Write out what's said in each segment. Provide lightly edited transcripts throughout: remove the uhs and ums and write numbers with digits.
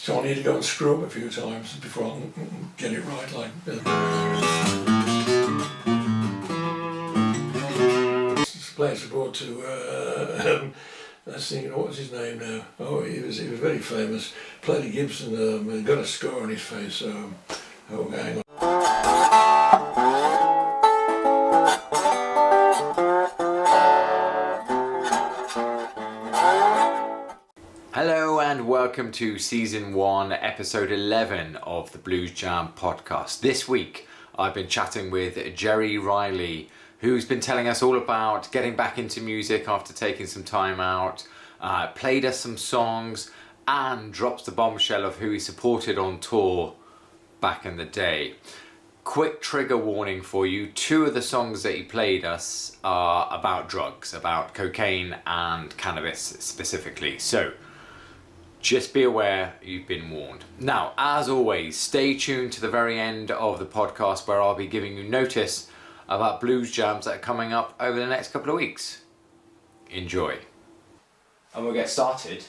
So I need to go and screw up a few times before I can get it right. Like this place I brought to. I was thinking, what was his name now? Oh, he was very famous. Played a Gibson and got a scar on his face. Oh, hang on. Hello and welcome to Season 1, Episode 11 of the Blues Jam podcast. This week I've been chatting with Gerry Riley, who's been telling us all about getting back into music after taking some time out, played us some songs and drops the bombshell of who he supported on tour back in the day. Quick trigger warning for you, 2 of the songs that he played us are about drugs, about cocaine and cannabis specifically. So just be aware, you've been warned. Now, as always, stay tuned to the very end of the podcast where I'll be giving you notice about blues jams that are coming up over the next couple of weeks. Enjoy. And we'll get started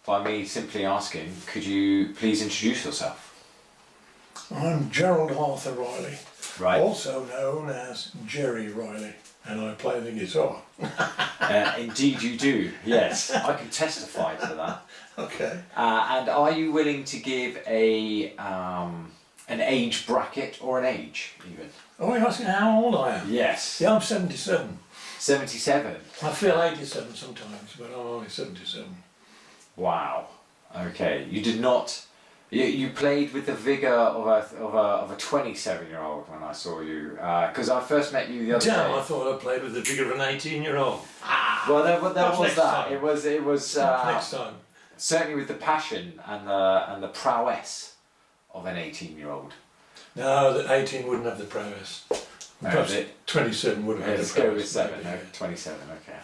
by me simply asking, could you please introduce yourself? I'm Gerald Arthur Riley, Right. also known as Gerry Riley, and I play the guitar. Indeed you do, yes. I can testify to that. Okay. And are you willing to give an age bracket or an age even? Oh, you're asking how old I am? Yes. Yeah, I'm 77. 77? I feel 87 sometimes, but I'm only 77. Wow. Okay. You did not. You played with the vigour of a 27-year-old when I saw you, because I first met you the other Damn, day. I thought I played with the vigour of an 18-year-old. Well, there was next that. time. It was Next time. certainly with the passion and the prowess of an 18-year-old. No, the 18 wouldn't have the prowess. Perhaps 27 would have had the Let's prowess. go with 7. maybe, No, yeah. 27. Okay.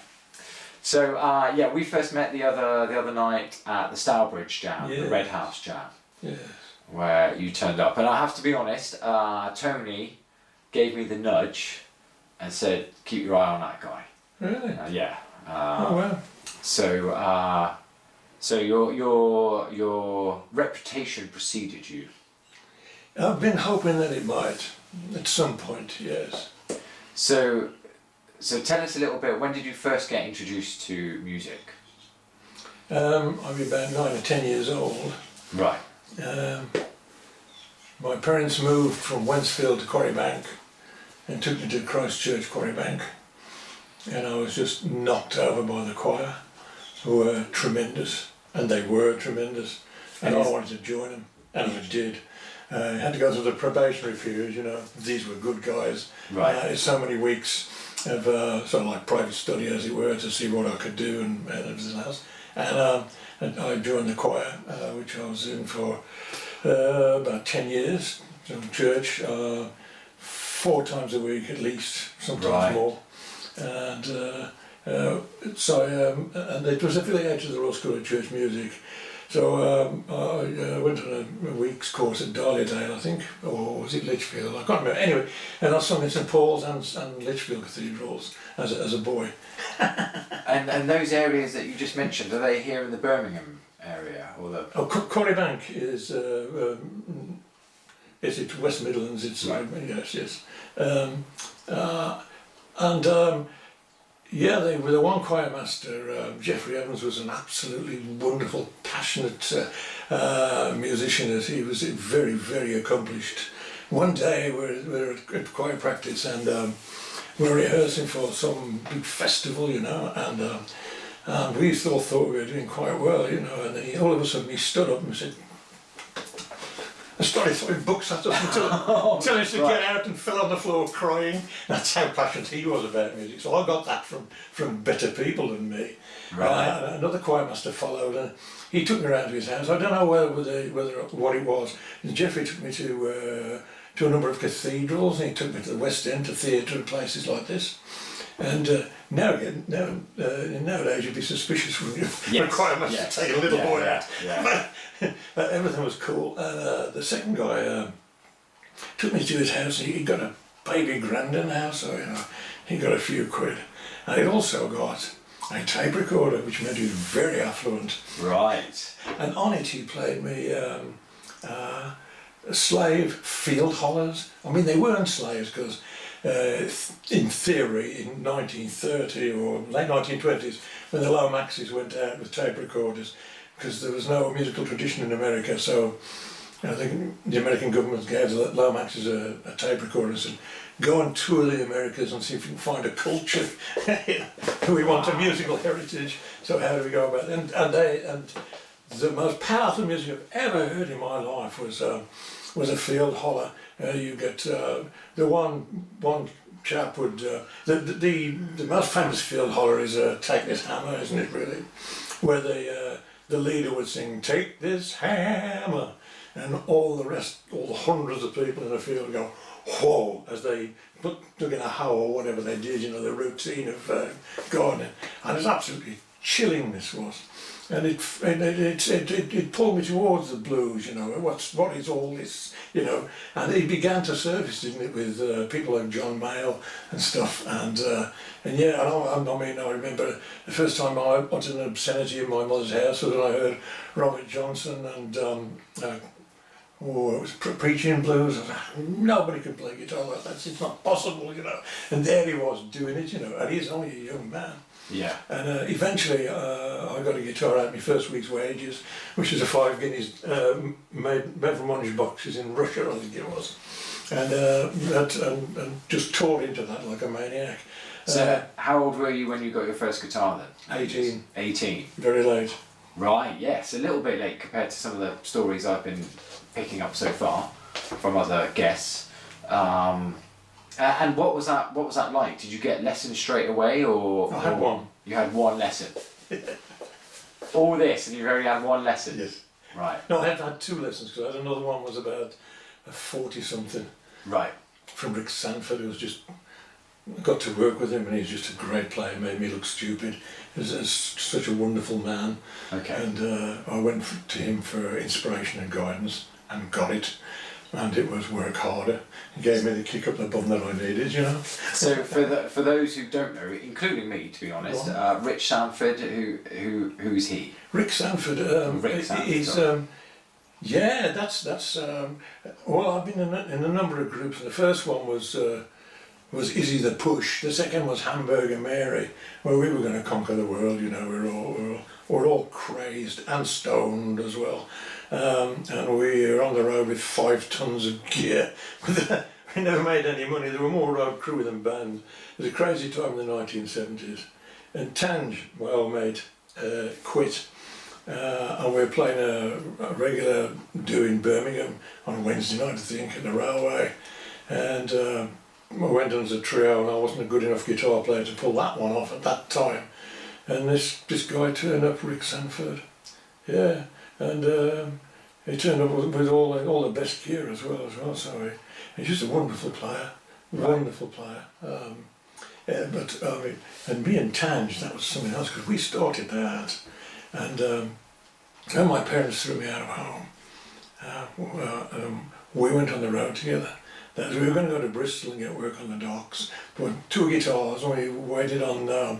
So yeah, we first met the other night at the Stourbridge Jam, the Yes. Red House Jam. Yes. Where you turned up, and I have to be honest, Tony gave me the nudge and said, keep your eye on that guy. Really? Yeah. Oh, well. So your reputation preceded you. I've been hoping that it might, at some point, yes. So tell us a little bit, when did you first get introduced to music? I'd be about 9 or 10 years old. Right. My parents moved from Wentzfield to Quarrybank and took me to Christchurch Quarrybank, and I was just knocked over by the choir, who were tremendous, and they were tremendous, and I wanted to join them, and I did. I had to go through the probationary period, you know, these were good guys. Right. It's so many weeks of sort of like private study, as it were, to see what I could do and everything else. And I joined the choir, which I was in for about 10 years, in church, 4 times a week at least, sometimes Right. more. And and it was affiliated to the Royal School of Church Music. So I went on a week's course at Darlydale, I think, or was it Lichfield? I can't remember. Anyway, and I sung in St Paul's and Lichfield cathedrals as a boy. And those areas that you just mentioned, are they here in the Birmingham area or the? Oh, Quarrybank is it's West Midlands. It's Right. yes. Yeah, they were the one choir master. Jeffrey Evans was an absolutely wonderful, passionate musician. He was very, very accomplished. One day we were at choir practice and we were rehearsing for some big festival, you know, and we thought we were doing quite well, you know, and then all of a sudden he stood up and said, I started throwing books at us until us to get out and fell on the floor crying. That's how passionate he was about music. So I got that from better people than me. Right. Another choir master followed and he took me around to his house. I don't know whether what it was. Jeffrey took me to a number of cathedrals, and he took me to the West End, to theatre and places like this. And nowadays you'd be suspicious when a choir master take a little boy out. Yeah. But everything was cool. And the second guy took me to his house. He got a baby grand in the house, so you know, he got a few quid. And he'd also got a tape recorder, which made it very affluent. Right. And on it he played me slave field hollers. I mean, they weren't slaves because in theory in 1930 or late 1920s, when the Lomaxes went out with tape recorders, because there was no musical tradition in America, so I think the American government gave the Lomaxes a tape recorder and said, go and tour the Americas and see if you can find a culture. We want a musical heritage, so how do we go about it? And the most powerful music I've ever heard in my life was a field holler. You get the one chap would the most famous field holler is Take This Hammer, isn't it really? Where the leader would sing Take This Hammer, and all the rest, all the hundreds of people in the field go whoa as they took in a hoe or whatever they did, you know, the routine of gardening, and it's absolutely chilling. This was. And it pulled me towards the blues, you know. What is all this, you know? And it began to surface, didn't it, with people like John Mayall and stuff. And yeah, I mean, I remember the first time I went to an obscenity in my mother's house, and I heard Robert Johnson and it was preaching blues. I was like, nobody can play guitar like that. It's not possible, you know. And there he was doing it, you know. And he's only a young man. Yeah. And eventually I got a guitar out of my first week's wages, which was a 5 guineas made from orange boxes in Russia, I think it was. And just tore into that like a maniac. So how old were you when you got your first guitar then? 18. 18. Very late. Right, yes, a little bit late compared to some of the stories I've been picking up so far from other guests. And what was that like? Did you get lessons straight away, or I had one. You had one lesson. All this, and you've only had one lesson. Yes. Right. No, I had 2 lessons because I had another one was about a 40-something. Right. From Rick Sanford, who was just got to work with him, and he's just a great player. Made me look stupid. He's such a wonderful man. Okay. And I went to him for inspiration and guidance, and got it. And it was work harder. He gave me the kick up the bum that I needed, you know. So for those who don't know, including me, to be honest, Rich Sanford, who's he? Rick Sanford. Rick Sanford. He's yeah. That's well, I've been in a number of groups. The first one was Izzy the Push. The second was Hamburger Mary, where we were going to conquer the world. You know, we're all crazed and stoned as well. And we were on the road with 5 tons of gear. We never made any money. There were more road crew than bands. It was a crazy time in the 1970s. And Tange, my old mate, quit. And we were playing a regular do in Birmingham on Wednesday night, I think, at the railway. And I went on as a trio, and I wasn't a good enough guitar player to pull that one off at that time. And this guy turned up, Rick Sanford. Yeah. And he turned up with all the best gear as well. So he's just a wonderful player, wonderful player. Yeah, but and me and Tange, that was something else, because we started that, and then my parents threw me out of home. We went on the road together. We were going to go to Bristol and get work on the docks. But 2 guitars, and we waited on the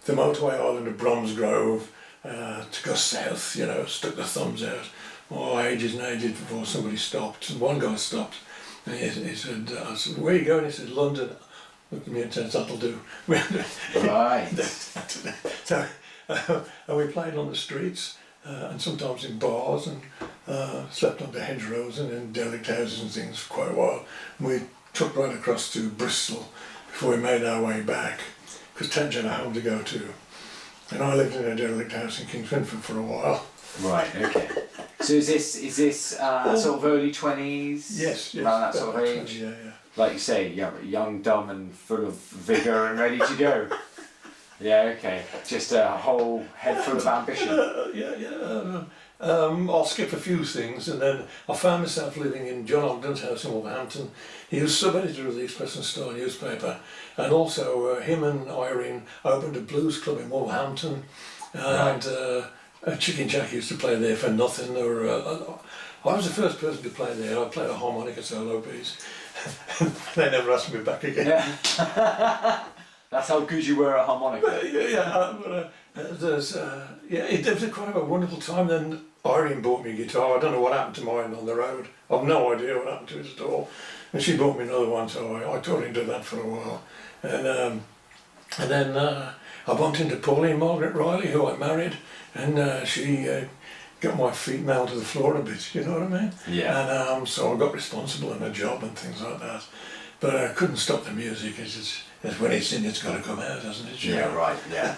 motorway island of Bromsgrove. To go south, you know, stuck the thumbs out. Oh, ages and ages before somebody stopped. And one guy stopped, and he said, I said, where are you going? He said, London. Looked at me and said, that'll do. Right. So, and we played on the streets, and sometimes in bars, and slept under hedgerows and in derelict houses and things for quite a while. And we took right across to Bristol before we made our way back, because Tange had a home to go to. And I lived in a derelict house in Kings Winford for a while. Right, okay. So is this sort of early 20s? Yes, around that sort of age? 20, yeah. Like you say, young, dumb and full of vigour and ready to go. Yeah, okay. Just a whole head full of ambition. I'll skip a few things, and then I found myself living in John Ogden's house in Wolverhampton. He was sub-editor of the Express and Star newspaper, and also him and Irene opened a blues club in Wolverhampton, and Chicken Jack used to play there for nothing. I was the first person to play there. I played a harmonica solo piece. They never asked me back again. Yeah. That's how good you were at harmonica. There was quite a wonderful time. Then Irene bought me a guitar. I don't know what happened to mine on the road. I've no idea what happened to it at all. And she bought me another one, so I taught into that for a while. And then I bumped into Pauline Margaret Riley, who I married, and she got my feet nailed to the floor a bit, you know what I mean? Yeah. And so I got responsible in a job and things like that. But I couldn't stop the music. It's when it's in, it's got to come out, hasn't it? Yeah, right, yeah.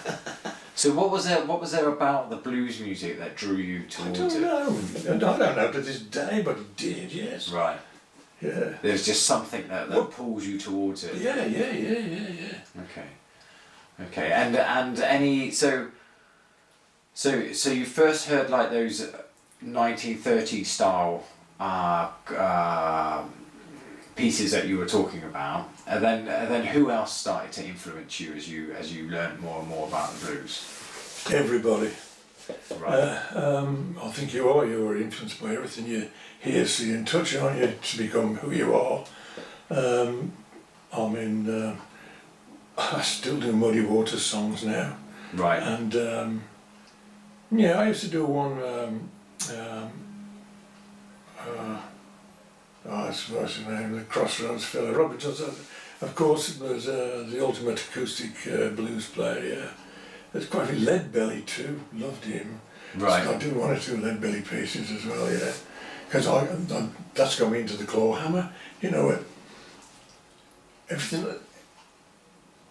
So what was there about the blues music that drew you towards it? I don't know to this day, but it did, yes. Right. Yeah. There's just something that pulls you towards it. Yeah. Okay. And any so you first heard like those 1930s style pieces that you were talking about, and then who else started to influence you as you learned more and more about the blues? Everybody. Right. I think you were influenced by everything you hear, see and touch, aren't you, to become who you are. I still do Muddy Waters songs now. Right. And I used to do one, what's his name, the Crossroads fella, Robert Johnson. Of course, it was the ultimate acoustic blues player, yeah. There's quite a few Leadbelly too, loved him. Right. So I do one or two Leadbelly pieces as well, yeah. Because that's got me into the claw hammer, you know, everything.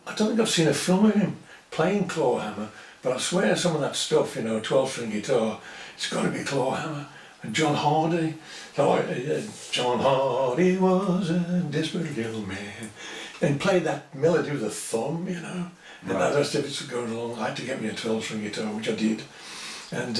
I don't think I've seen a film of him playing claw hammer, but I swear some of that stuff, you know, 12-string guitar, it's got to be claw hammer. And John Hardy, John Hardy was a desperate little man, and played that melody with a thumb, you know. And right. As if it's going along, I had to get me a 12-string guitar, which I did. And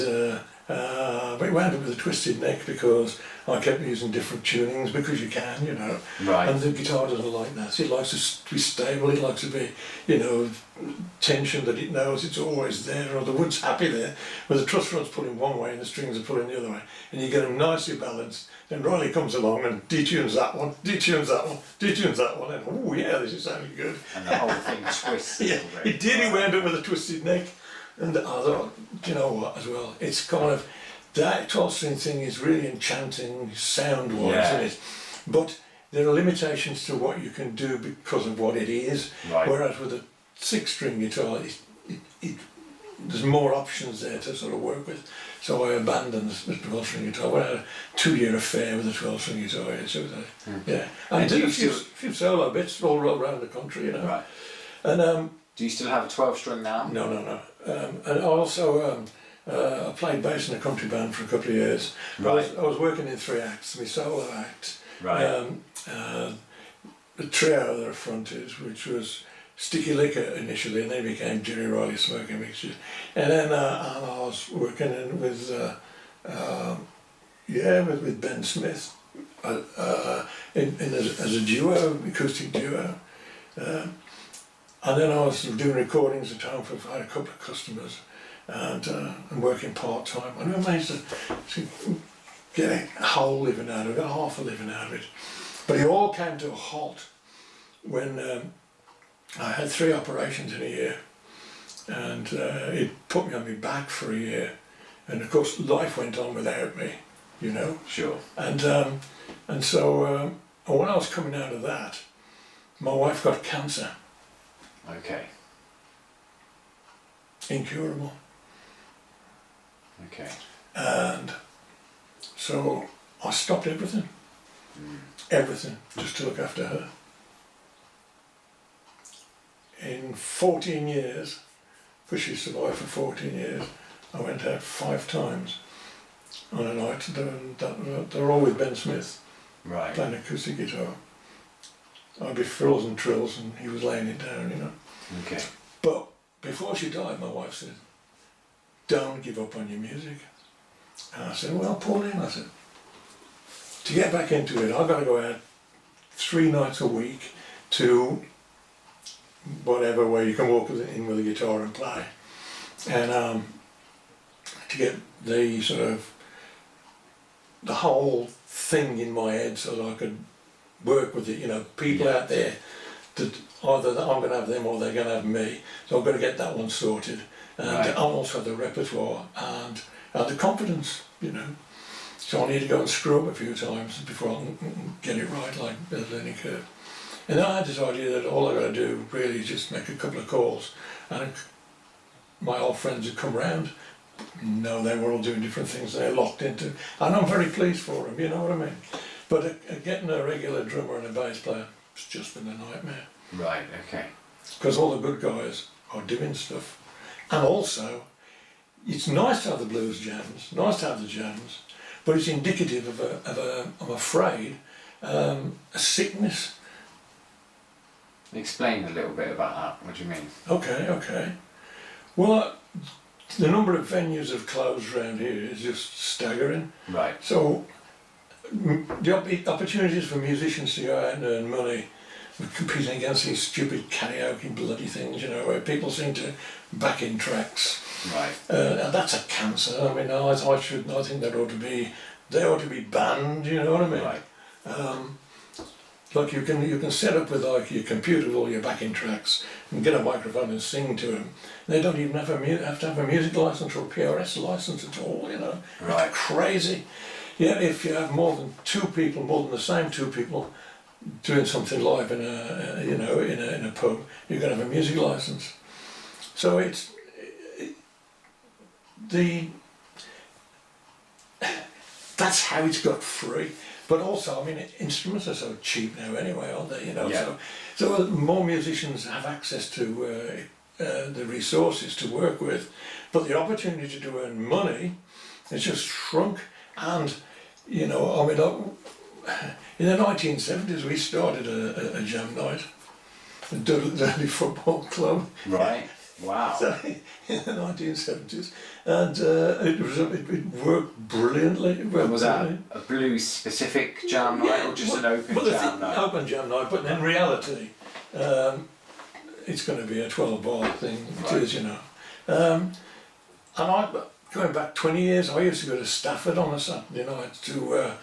but it wound up with a twisted neck because I kept using different tunings, because you can, you know. Right. And the guitar doesn't like that. It likes to be stable, it likes to be, you know, tension that it knows it's always there, or the wood's happy there, where the truss rod's pulling one way and the strings are pulling the other way. And you get them nicely balanced. Then Riley comes along and detunes that one, detunes that one, detunes that one, and oh yeah, this is sounding good. And the whole thing twists a Yeah, little bit. it did, he wound up with a twisted neck. And I thought, do you know what, as well, it's kind of, that 12-string thing is really enchanting sound-wise, Yeah. isn't it? But there are limitations to what you can do because of what it is. Right. Whereas with a 6-string guitar, there's more options there to sort of work with. So I abandoned the 12-string guitar. I had a 2-year affair with a 12-string guitar. Yeah. And I did a few solo bits all around the country, you know. Right. And do you still have a 12-string now? No. And also I played bass in a country band for a couple of years. Right. I was working in 3 acts, my solo act. Right. The trio that I fronted, which was Sticky Liquor initially, and then became Gerry Riley Smoking Mixture. And then I was working with Ben Smith as a duo, acoustic duo. And then I was doing recordings at home for I had a couple of customers, and working part-time. And I managed to get a whole living out of it, got half a living out of it. But it all came to a halt when I had 3 operations in a year, and it put me on my back for a year. And of course life went on without me, you know. Sure. And so when I was coming out of that, my wife got cancer. Okay. Incurable. Okay. And so I stopped everything. Everything, just to look after her. In 14 years, because she survived for 14 years, I went out 5 times on a night. They're all with Ben Smith, Right. playing acoustic guitar. I'd be frills and trills, and he was laying it down, you know. Okay. But before she died, my wife said, "Don't give up on your music." And I said, "Well, Pauline," I said, "to get back into it, I've got to go out 3 nights a week to whatever, where you can walk in with a guitar and play. And to get the sort of, the whole thing in my head so that I could work with it, you know, people out there that either I'm going to have them or they're going to have me. So I've got to get that one sorted. And I also have the repertoire and the confidence, you know. So I need to go and screw up a few times before I can get it right, like a learning curve. And then I had this idea that all I got to do really is just make a couple of calls, and my old friends would come round. No, they were all doing different things. They're locked into, and I'm very pleased for them. You know what I mean? But getting a regular drummer and a bass player, it's just been a nightmare. Right. Okay. Because all the good guys are doing stuff, and also, it's nice to have the blues jams, nice to have the jams, but it's indicative of a I'm afraid, a sickness. Explain a little bit about that. What do you mean? Okay. Well, the number of venues that have closed around here is just staggering. Right. So the opportunities for musicians to go out and earn money, competing against these stupid karaoke bloody things, you know, where people seem to back in tracks. Right. And that's a cancer. I mean, I think they ought to be banned. You know what I mean? Right. Like you can set up with like your computer with all your backing tracks and get a microphone and sing to them. They don't even have to have a music license or a PRS license at all. You know, Right. It's crazy. Yeah, if you have more than the same two people doing something live in a pub, you've got to have a music license. So that's how it's got free. But also, I mean, instruments are so cheap now anyway, aren't they? You know, Yeah. so more musicians have access to the resources to work with, but the opportunity to earn money has just shrunk. And you know, I mean, in the 1970s, we started a jam night, a Dudley Football Club. Right. Wow. So, in the 1970s, and it worked brilliantly. Was that a blues specific jam night or just an open jam night? Open jam night, but in reality, it's going to be a 12-bar thing. Right. It is, you know. And going back 20 years, I used to go to Stafford on a Saturday night to a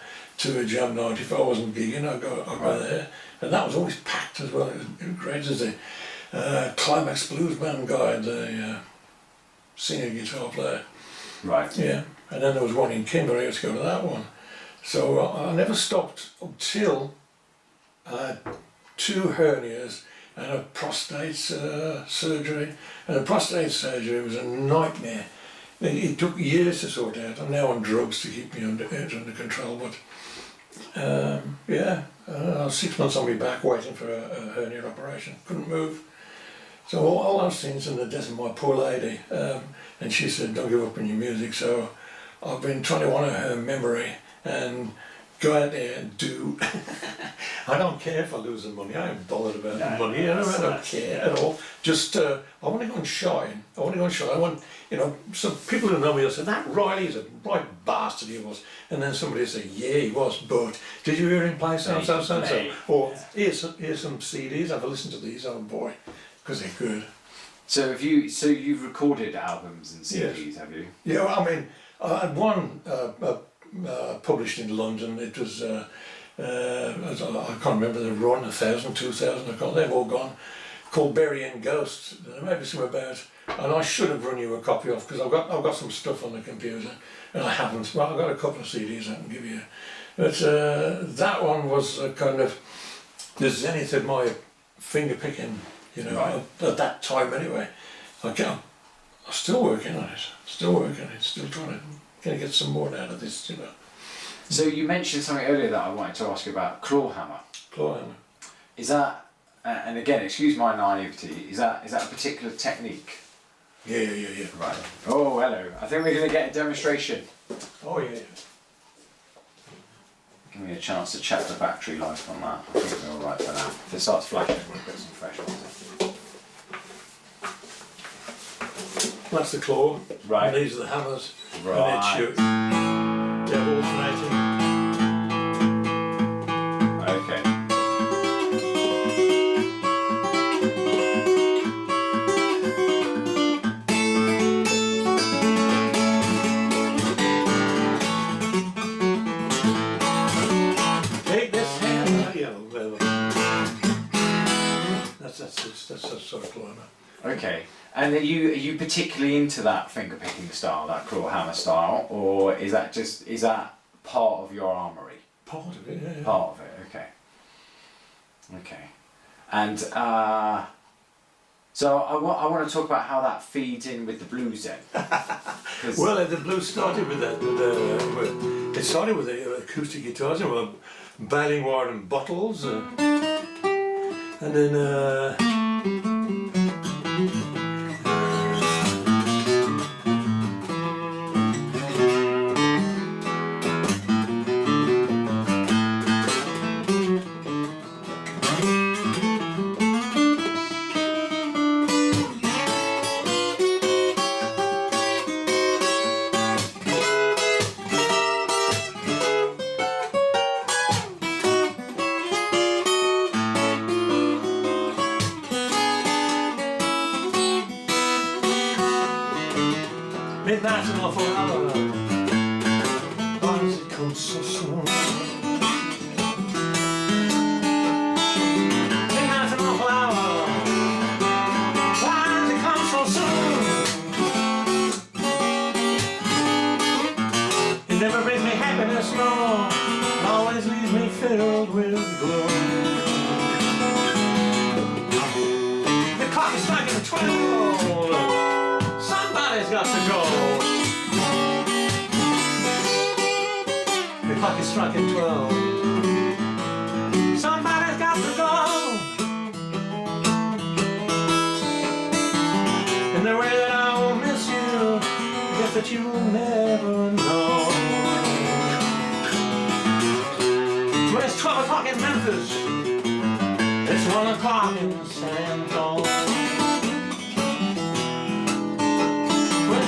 jam night. If I wasn't gigging, I'd go there, and that was always packed as well. It was great as the Climax Blues Band guy, the singer guitar player. Right. Yeah, and then there was one in Kimber. I used to go to that one. So I never stopped until I had 2 hernias and a prostate surgery. And the prostate surgery was a nightmare. It took years to sort out. I'm now on drugs to keep me under control, but I was 6 months on my back waiting for a hernia operation. Couldn't move. So all those things in the death of my poor lady, and she said, don't give up on your music. So I've been trying to honour her memory and go out there and do. I don't care if I lose the money. I ain't bothered about the money. I don't care at all. Just I want to go and shine. I want, you know, some people who know me will say, that Riley's a right bastard he was. And then somebody will say, yeah, he was, but did you hear him play so? Or here's some CDs, have a listen to these, oh boy, because they're good. So you've recorded albums and CDs, yes. Have you? Yeah, well, I mean, I had one published in London. It was, I can't remember the run, 1,000, 2,000, they've all gone, called Burying Ghosts. There may be some about, and I should have run you a copy off, because I've got some stuff on the computer, and I haven't. Well, I've got a couple of CDs I can give you. But that one was kind of the zenith of my finger picking, you know, right. At that time anyway. I'm still working on it, still trying to get some more out of this, you know. So you mentioned something earlier that I wanted to ask you about, clawhammer. Clawhammer. Is that, and again, excuse my naivety, is that a particular technique? Yeah. Right. Oh, hello. I think we're going to get a demonstration. Oh, yeah. Give me a chance to check the battery life on that. I think we're alright for now. If it starts flashing, we'll put some fresh ones in. That's the claw. Right. And these are the hammers. Right. And it shoots. They're alternating. Okay. Take this hammer. Yeah, that's Okay. And are you particularly into that finger picking style, that claw hammer style, or is that part of your armoury? Part of it, yeah. Part of it, okay. Okay. And so I want to talk about how that feeds in with the blues then. Well, the blues started with that. It started with the acoustic guitars, baling wire and bottles, and then. Midnight's an awful hour. Why does it come so soon? Midnight's an awful hour. Why does it come so soon? It never brings me happiness, no. It always leaves me filled with gloom. The clock is striking 12. Somebody's got to go. The clock is striking 12. Somebody's got to go. In the way that I will miss you, I guess that you will never know. When it's 12 o'clock in Memphis, it's 1 o'clock in San Antonio.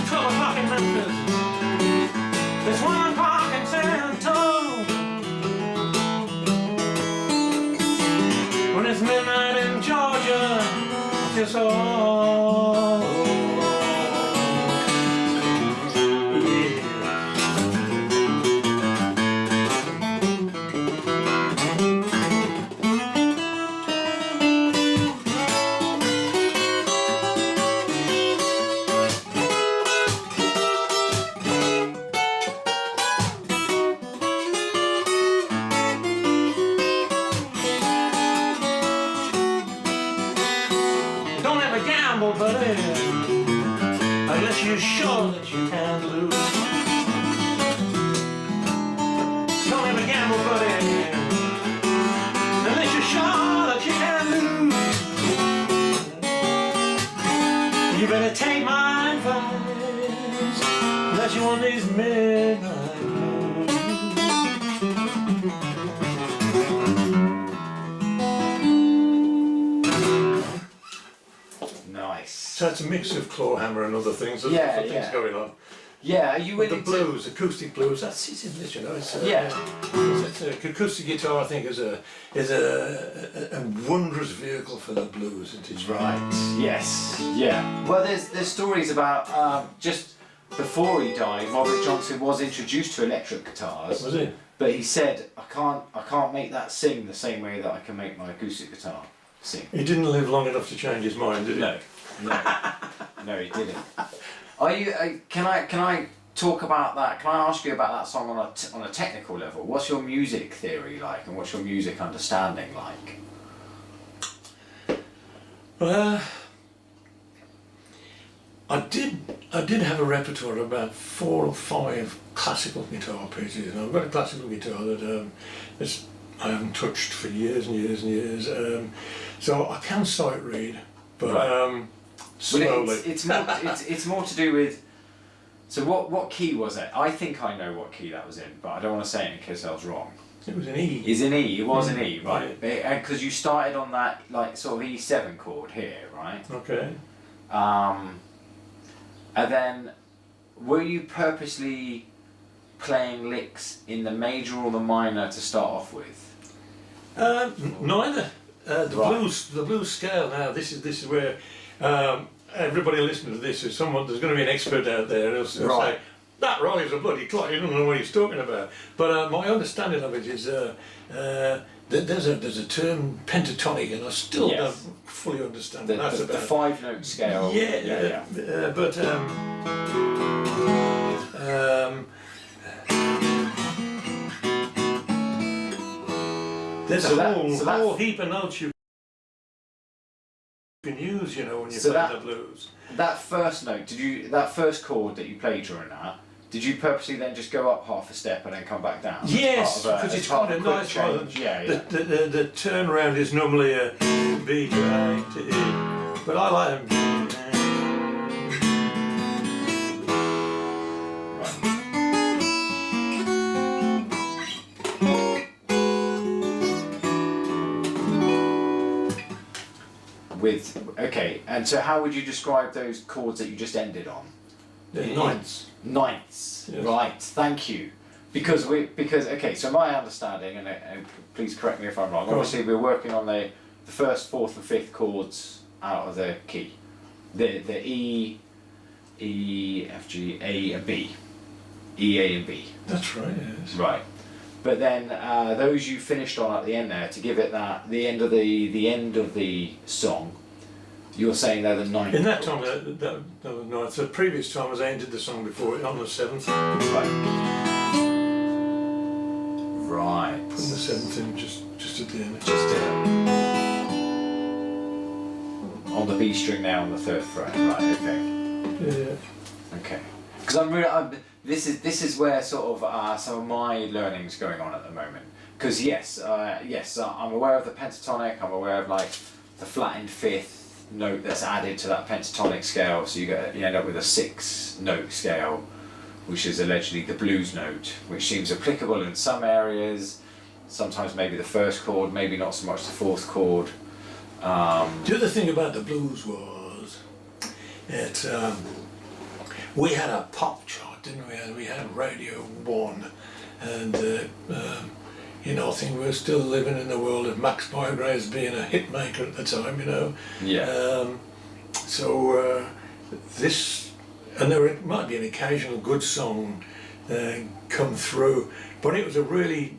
12 o'clock in Memphis, it's 1 o'clock in San Antonio. When it's midnight in Georgia, I feel so old. Buddy, unless you're sure that you can't lose. Don't ever gamble, buddy, unless you're sure that you can't lose. You better take my advice, unless you want these midnight blues. So it's a mix of claw hammer and other things. There's lots of things going on. Yeah, are you willing the blues, acoustic blues? That's it, isn't it? You know, it's acoustic guitar. I think is a wondrous vehicle for the blues. It is right. Yes. Yeah. Well, there's stories about just before he died, Robert Johnson was introduced to electric guitars. Was he? But he said, I can't make that sing the same way that I can make my acoustic guitar sing. He didn't live long enough to change his mind, did he? No. No, he didn't. Are you? Can I talk about that? Can I ask you about that song on a technical level? What's your music theory like, and what's your music understanding like? I did have a repertoire of about 4 or 5 classical guitar pieces, and I've got a classical guitar that I haven't touched for years and years and years. So I can sight read, but right. slowly. Well, it's more to do with. So what key was it? I think I know what key that was in, but I don't want to say it in case I was wrong. It was an E. It's an E. It was an E, right? Because you started on that like sort of E7 chord here, right? Okay. And then, were you purposely playing licks in the major or the minor to start off with? Neither. The blues scale. Now this is where everybody listening to this is someone. There's going to be an expert out there who'll say, that Riley's a bloody clot, he doesn't know what he's talking about. But my understanding of it is there's a term pentatonic, and I still don't fully understand what that's about. The 5-note scale. But there's a whole heap of notes you can use, you know, when you play the blues. That first note, that first chord that you played during that, did you purposely then just go up half a step and then come back down? Yes, because it's quite a nice one. The turnaround is normally a B to A to E, but I like them. Okay, and so how would you describe those chords that you just ended on? Ninths. Ninths, yes. Right, thank you. Because okay, so my understanding, and please correct me if I'm wrong, obviously we're working on the first, fourth and fifth chords out of the key. The E, F, G, A and B. E, A and B. That's right, yes. Right. But then those you finished on at the end there to give it the end of the song. You're saying they're the ninth. In that time, that was ninth. The previous time as I ended the song before, on the seventh. Right. Putting the seventh in just at the end. On the B string now on the third fret. Right. Okay. Yeah. Okay. Because this is where sort of some of my learning's going on at the moment. Because yes, I'm aware of the pentatonic. I'm aware of like the flattened fifth note that's added to that pentatonic scale. So you end up with a 6-note scale, which is allegedly the blues note, which seems applicable in some areas. Sometimes maybe the first chord, maybe not so much the fourth chord. The other thing about the blues was that we had a pop chart, didn't we? We had Radio 1, and you know, I think we were still living in the world of Max Bygraves being a hit maker at the time, you know. Yeah. So this, and there might be an occasional good song come through, but it was a really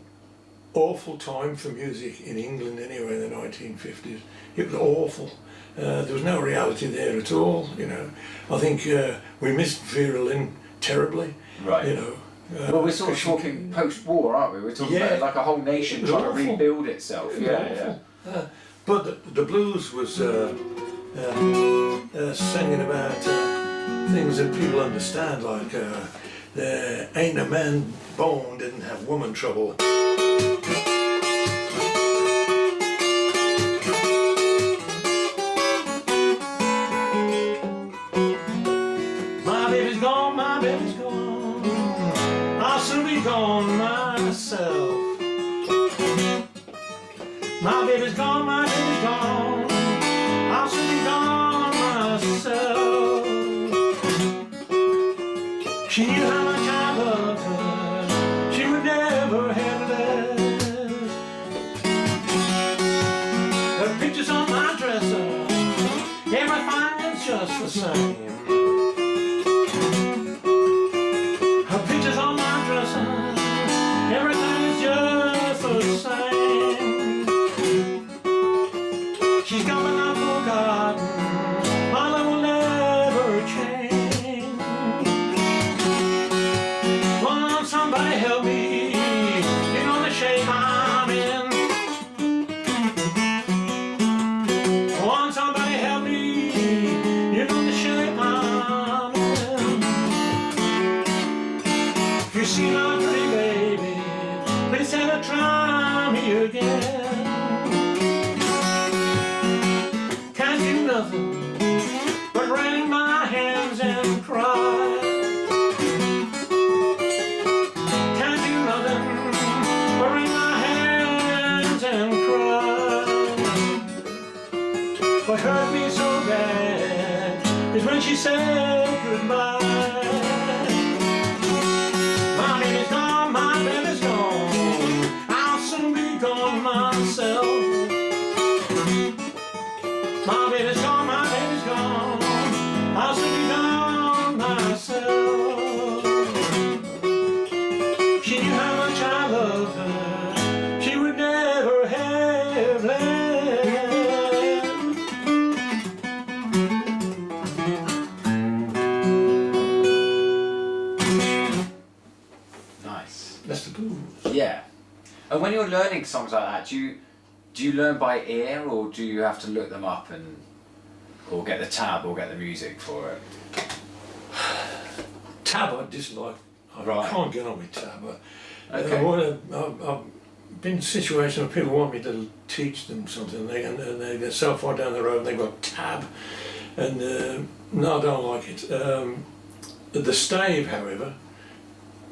awful time for music in England anyway in the 1950s. It was awful. There was no reality there at all, you know. I think we missed Vera Lynn terribly, right. You know. Well, we're sort of talking post-war, aren't we? We're talking about like a whole nation trying to rebuild itself. But the blues was singing about things that people understand, like there ain't a man born didn't have woman trouble. My baby's gone, my baby's gone. I'll soon be gone myself. My baby's gone, my baby's gone. I'll soon be gone myself. She knew how much I loved her. She would never have less. Her pictures on my dresser, everything is just the same. Everything is just the same. She's got me not forgotten. My love will never change. Won't somebody help me? You know the shape I'm in. Won't somebody help me? You know the shape I'm in. If you see my pretty baby, please tell her try me again. Can't do nothing but wring my hands and cry. Can't do nothing but wring my hands and cry. What hurt me so bad is when she said goodbye. My baby's gone, my baby's gone. I'll soon be gone myself. My baby's gone, my baby's gone. I'll soon be gone myself. And when you're learning songs like that, do you learn by ear, or do you have to look them up or get the tab or get the music for it? Tab I dislike. I Right. can't get on with tab. Okay. I've been in situations where people want me to teach them something, and they get so far down the road and they've got tab, and no, I don't like it. The stave, however,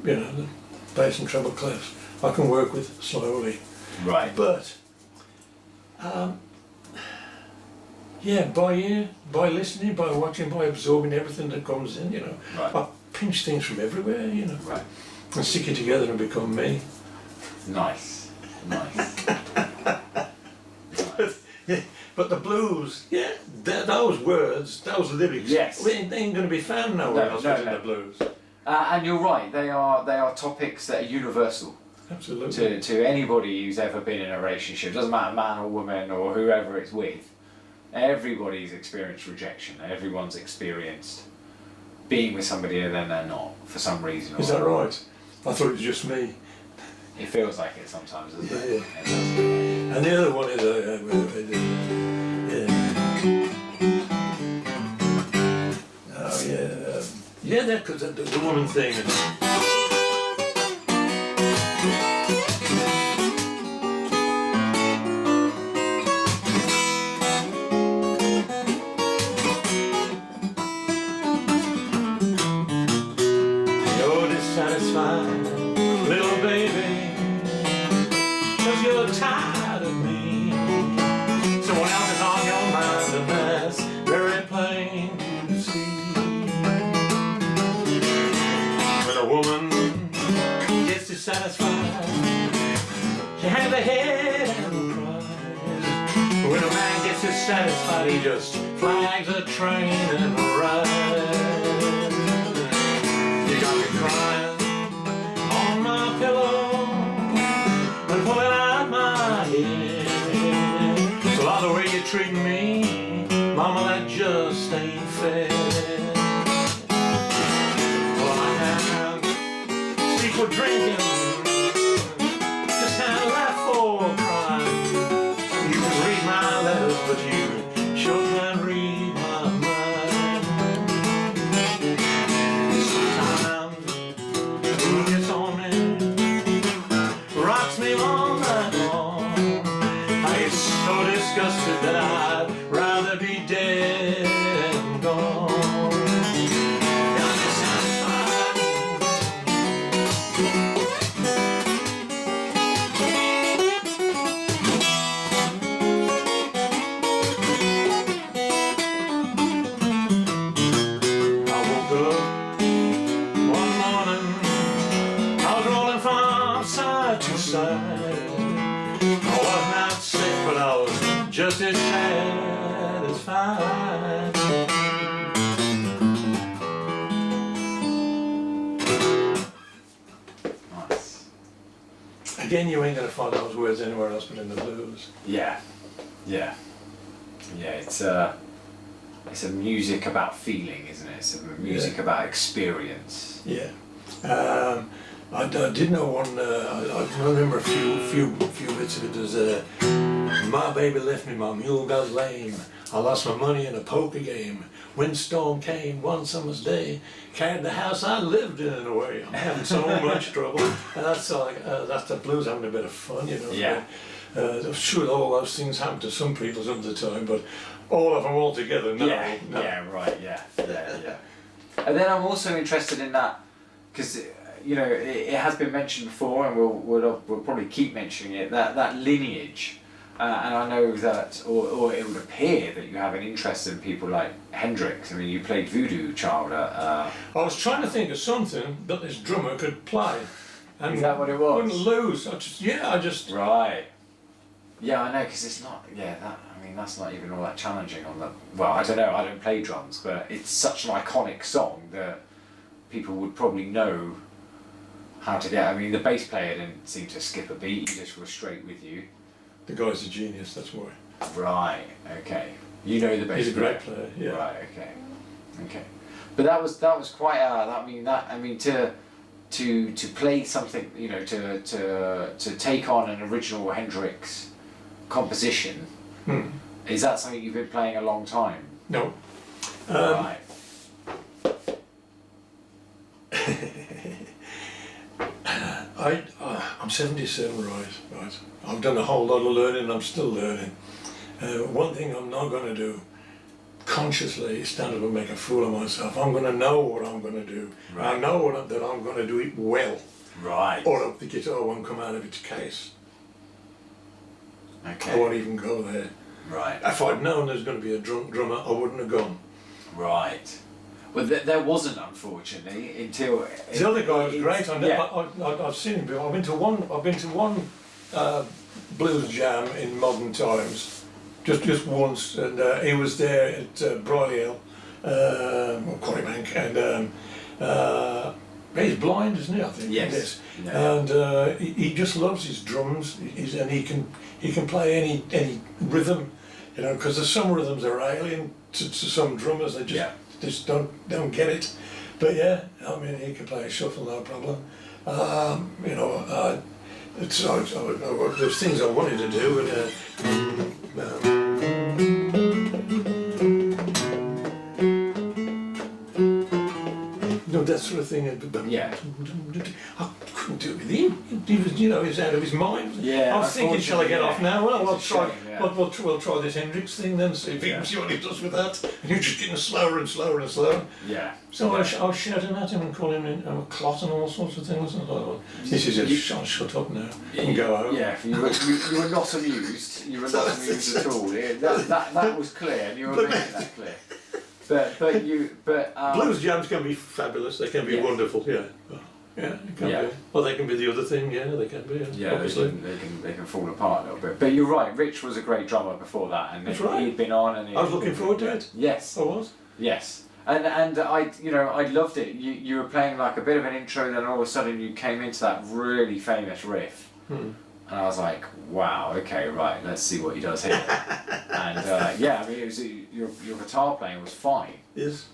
you know, the bass and treble clefs, I can work with slowly. Right. But yeah, by ear, by listening, by watching, by absorbing everything that comes in, you know. Right. I pinch things from everywhere, you know, Right. and stick it together and become me. Nice. Nice. Yeah, but the blues, yeah, those words, those lyrics, Yes. they ain't going to be found nowhere else but in no. the blues. And you're right. They are topics that are universal Absolutely. to anybody who's ever been in a relationship. Doesn't matter, man or woman or whoever it's with. Everybody's experienced rejection. Everyone's experienced being with somebody and then they're not for some reason. Is that right? I thought it was just me. It feels like it sometimes, doesn't it? Yeah. It does. And the other one is yeah, that because the woman thing. You're dissatisfied, little baby, 'cause you're tired of me. Someone else is on your mind, and that's very plain to see. When a woman gets dissatisfied, she hangs her head and cries. When a man gets dissatisfied, he just flags a train and rides. You got me crying on my pillow and pulling out my hair. Well, the way you're treating me, mama, that just ain't fair. Well, I can't sleep or drinking, just can't laugh or cry. You can read my letters, but you sure can't read my mind. Sometimes who gets on me, rocks me all night long. I get so disgusted that I'd rather be dead and gone. I'm dissatisfied. I woke up one morning, I was rolling from side to side. I was not sick, but I was just as satisfied. Nice. Again, you ain't gonna find those words anywhere else but in the blues. Yeah. It's a music about feeling, isn't it? It's a music about experience. Yeah. I did know one. I remember a few bits of it. There's my baby left me, my mule got lame. I lost my money in a poker game. Windstorm came one summer's day, carried the house I lived in away. I'm having so much trouble. And that's like that's the blues having a bit of fun, you know. Yeah. I'm sure all those things happen to some people some of the time, but all of them all together, no. No. Yeah. And then I'm also interested in that because it has been mentioned before, and we'll probably keep mentioning it. That lineage, and I know that, or it would appear that you have an interest in people like Hendrix. I mean, you played Voodoo Child. I was trying to think of something that this drummer could play. And Is that what it was? Wouldn't lose. I just. Right. Yeah, I know, because it's not. Yeah, that's not even all that challenging on the. Well, I don't know. I don't play drums, but it's such an iconic song that people would probably know how to get. I mean, the bass player didn't seem to skip a beat. He just was straight with you. The guy's a genius. That's why. Right. Okay. You know the bass. He's a great player. Yeah. Right. Okay. But that was quite. To to play something, you know, to take on an original Hendrix composition, is that something you've been playing a long time? No. Right. I'm 77, right. I've done a whole lot of learning and I'm still learning. One thing I'm not going to do consciously is stand up and make a fool of myself. I'm going to know what I'm going to do. Right. I know that I'm going to do it well. Right. Or the guitar won't come out of its case. Okay. I won't even go there. Right. If I'd known there's going to be a drummer, I wouldn't have gone. Right. Well, there wasn't, unfortunately, until The other guy was great. Yeah. I've seen him before. I've been to one blues jam in modern times, just once, and he was there at Briley Hill, or Quarrybank, and he's blind, isn't he? I think. Yes. Yeah. And he just loves his drums, and he can play any rhythm, you know, because there's some rhythms that are alien to some drummers. They just don't get it. But yeah, I mean, he can play a shuffle, no problem. You know, there's things I wanted to do, no, that sort of thing. Yeah. I couldn't do it with him. He was, you know, he's out of his mind. Yeah. I was thinking, shall I get off now? Well, It's a shame, yeah. we'll try this Hendrix thing then, see what he does with that. And you're just getting slower and slower and slower. Yeah. So I was shouting at him and calling him a clot and all sorts of things. And I thought, well, this is it. I'll shut up now and go home. Yeah, you were not amused. You were not amused at all. Yeah, that was clear, and you were making that clear. But Blues jams can be fabulous. They can be wonderful. Yeah. Yeah, it can be. Well, they can be the other thing. Yeah, they can be. Yeah, obviously. they can fall apart a little bit. But you're right. Rich was a great drummer before that, and That's right. he'd been on. And I was looking forward to it. Yes. I was. Yes. And I loved it. You were playing like a bit of an intro, then all of a sudden you came into that really famous riff, and I was like, wow, okay, right, let's see what he does here. And yeah, I mean, it was your guitar playing was fine. Yes.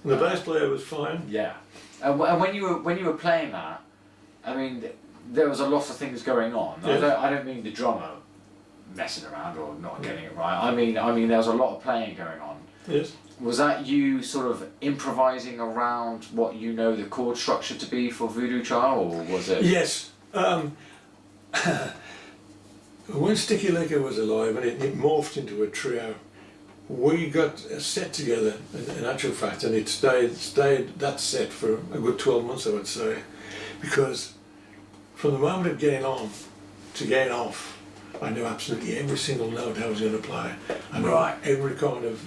And the bass player was fine. Yeah. And when you were playing that, I mean, there was a lot of things going on. Yes. I don't mean the drummer messing around or not getting it right. I mean there was a lot of playing going on. Yes. Was that you sort of improvising around what you know the chord structure to be for Voodoo Child, or was it? Yes. When Sticky Liquor was alive and it morphed into a trio, we got a set together, in actual fact, and it stayed that set for a good 12 months, I would say, because from the moment of getting on to getting off, I knew absolutely every single note I was going to play. I knew every kind of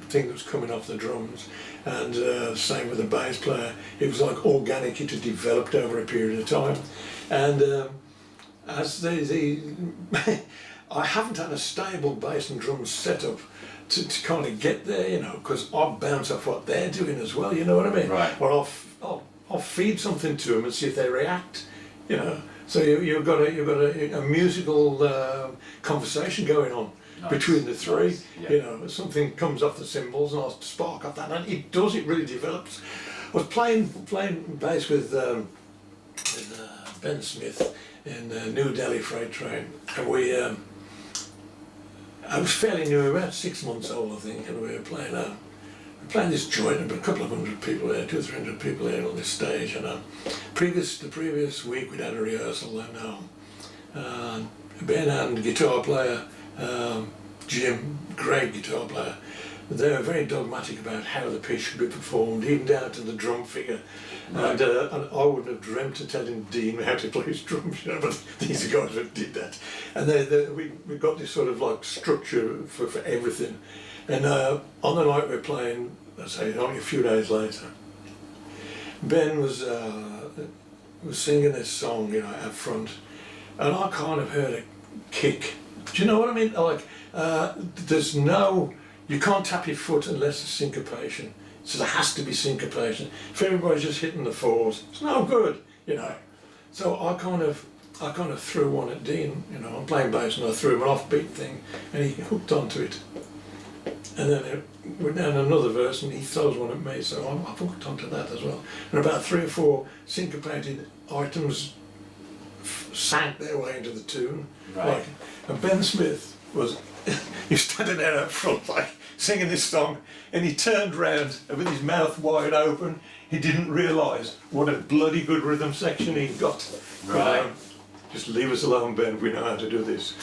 thing that was coming off the drums, and same with the bass player. It was like organic. It had developed over a period of time, and as I haven't had a stable bass and drums setup to kind of get there, you know, because I bounce off what they're doing as well. You know what I mean? Right. Or I'll feed something to them and see if they react. You know. So you've got a musical conversation going on between the three. Nice. Yeah. You know, something comes off the cymbals and I'll spark off that, and it does. It really develops. I was playing bass with Ben Smith in New Delhi Freight Train, and I was fairly new, about 6 months old, I think, and we were playing this joint, and a couple of hundred people there, 200 or 300 people there on this stage, and the previous week we'd had a rehearsal, and Ben and guitar player Jim, great guitar player, they were very dogmatic about how the piece should be performed, even down to the drum figure. Right. And I wouldn't have dreamt of telling Dean how to play his drums, you know, but these guys did that. And we got this sort of like structure for everything. And on the night we're playing, let's say only a few days later, Ben was singing this song, you know, up front, and I kind of heard a kick. Do you know what I mean? Like, you can't tap your foot unless there's syncopation. So there has to be syncopation. If everybody's just hitting the fours, it's no good, you know. So I kind of threw one at Dean, you know, I'm playing bass and I threw him an offbeat thing and he hooked onto it. And then we're down another verse and he throws one at me, so I've hooked onto that as well. And about 3 or 4 syncopated items sank their way into the tune. Right. And Ben Smith was, he was standing there up front like singing this song, and he turned round and with his mouth wide open, he didn't realise what a bloody good rhythm section he'd got. Right. But, just leave us alone, Ben, we know how to do this.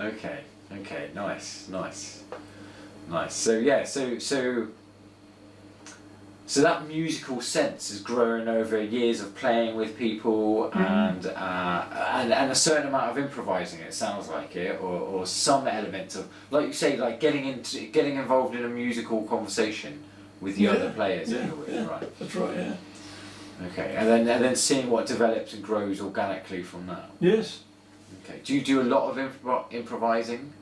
Okay, nice. So yeah, so that musical sense has grown over years of playing with people and a certain amount of improvising. It sounds like it, or some element of, like you say, like getting involved in a musical conversation with the other players. Yeah, Right. That's right. Yeah. Okay, and then seeing what develops and grows organically from that. Yes. Okay. Do you do a lot of improvising?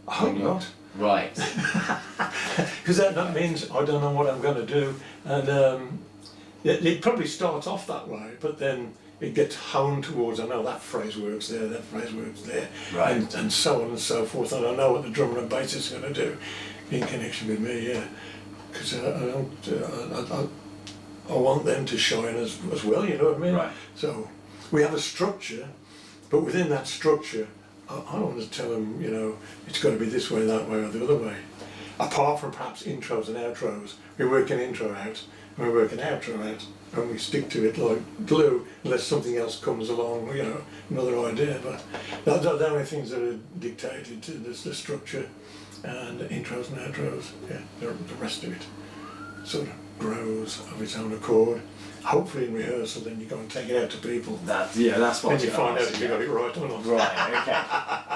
I hope not. Right. Because that means I don't know what I'm going to do, and it probably starts off that way, but then it gets honed towards, I know that phrase works there, that phrase works there, Right. and so on and so forth, and I know what the drummer and bassist are going to do in connection with me, yeah. Because I want them to shine as well, you know what I mean? Right. So we have a structure, but within that structure, I don't want to tell them, you know, it's got to be this way, that way, or the other way. Apart from perhaps intros and outros, we work an intro out, and we work an outro out, and we stick to it like glue, unless something else comes along, you know, another idea. But those are the only things that are dictated to the structure and intros and outros. Yeah, the rest of it sort of grows of its own accord. Hopefully in rehearsal, then you go and take it out to people. That's what. Then you find out if you got it right or not. Right. Okay.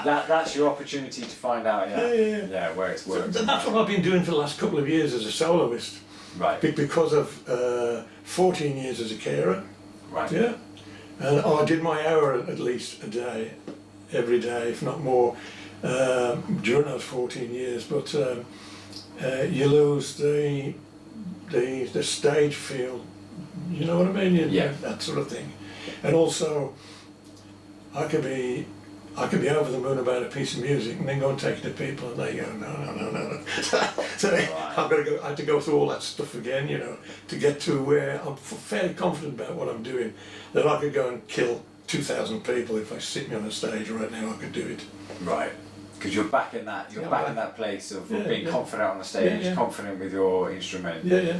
That's your opportunity to find out. Yeah. Where it's worked. So that's what I've been doing for the last couple of years as a soloist. Right. Because of 14 years as a carer. Right. Yeah. And I did my hour at least a day, every day, if not more, during those 14 years. But you lose the stage feel. You know what I mean? Yeah. That sort of thing. And also, I could be over the moon about a piece of music and then go and take it to people and they go, no. So I had to go through all that stuff again, you know, to get to where I'm fairly confident about what I'm doing, that I could go and kill 2,000 people if I sit me on a stage right now. I could do it. Right. Because you're back in that. You're back in that place of being confident on the stage, confident with your instrument. Yeah.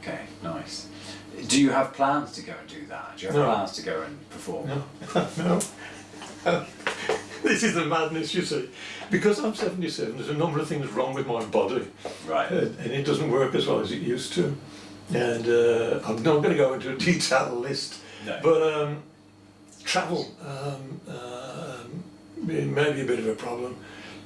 Okay. Nice. Do you have plans to go and do that? Do you have plans to go and perform? No. This is the madness, you see. Because I'm 77, there's a number of things wrong with my body. Right. And it doesn't work as well as it used to. And I'm not going to go into a detailed list. No. But travel may be a bit of a problem.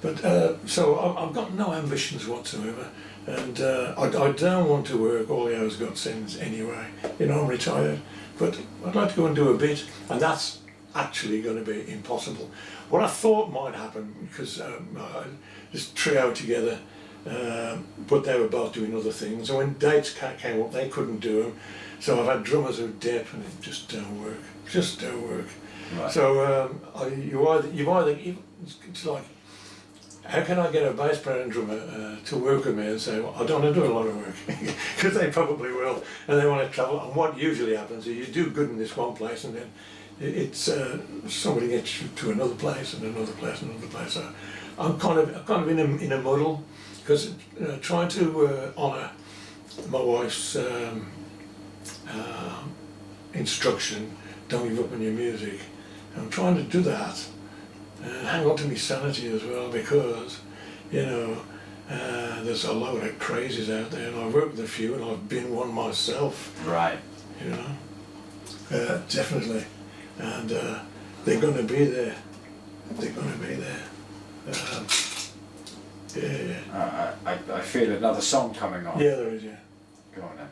But so I've got no ambitions whatsoever. And I don't want to work all the hours God sends anyway. You know, I'm retired. But I'd like to go and do a bit. And that's actually going to be impossible. What I thought might happen, because this trio together, but they were both doing other things. And when dates came up, they couldn't do them. So I've had drummers who dip and it just don't work. Just don't work. Right. So it's like, how can I get a bass player and drummer to work with me and say, well, I don't want to do a lot of work, because they probably will, and they want to travel. And what usually happens is you do good in this one place, and then it's somebody gets you to another place and another place and another place. So I'm kind of in a muddle, because trying to honour my wife's instruction, don't give up on your music. I'm trying to do that. Hang on to my sanity as well, because, you know, there's a load of crazies out there, and I've worked with a few, and I've been one myself. Right. You know, definitely, and they're going to be there. They're going to be there. Yeah. I feel another song coming on. Yeah, there is. Yeah. Go on then.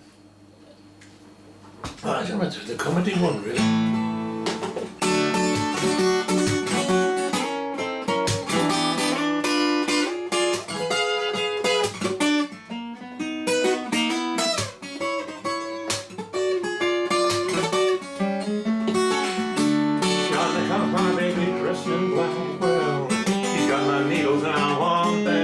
I don't know, the comedy one, really. Got my baby dressed in black, well, he's got my needles and I want them.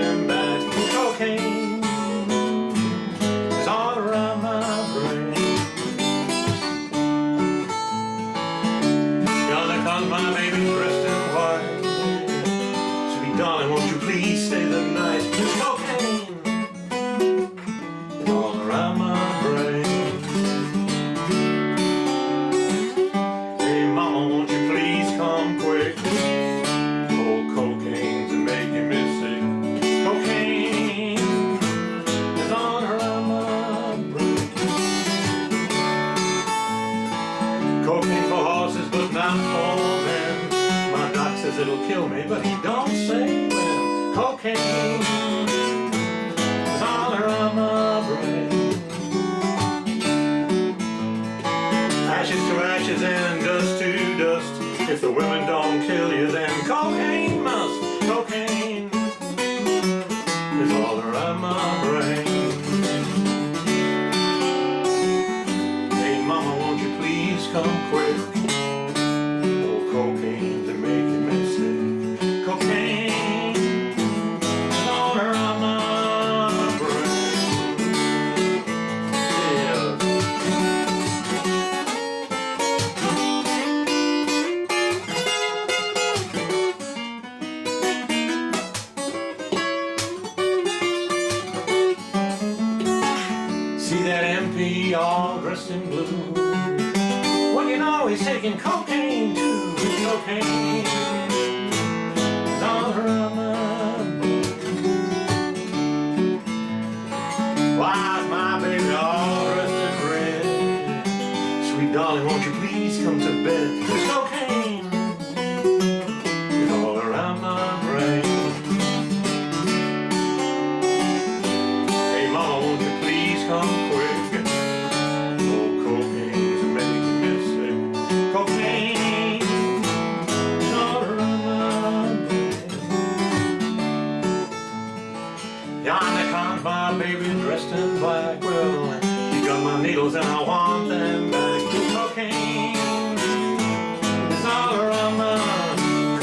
it'll kill me, but he don't say when cocaine is all around my brain. Ashes to ashes and dust to dust. If the women don't kill you, then cocaine must. Cocaine is all around my brain. Hey mama, won't you please come quick? Oh, cocaine's making me sick. Cocaine is all around my brain. Yeah. See that MP all dressed in blue? Well, you know he's taking cocaine too. Cocaine is all around my brain. Why's my baby all dressed in red? Sweet darling, won't you please come to bed? 'Cause cocaine is all around my brain. Hey mama, won't you please come quick? Oh, cocaine's making me sick. Cocaine is all around my brain. Yonder comes my baby dressed in black. Well, he got my needles and I want them back. Cocaine is all around my.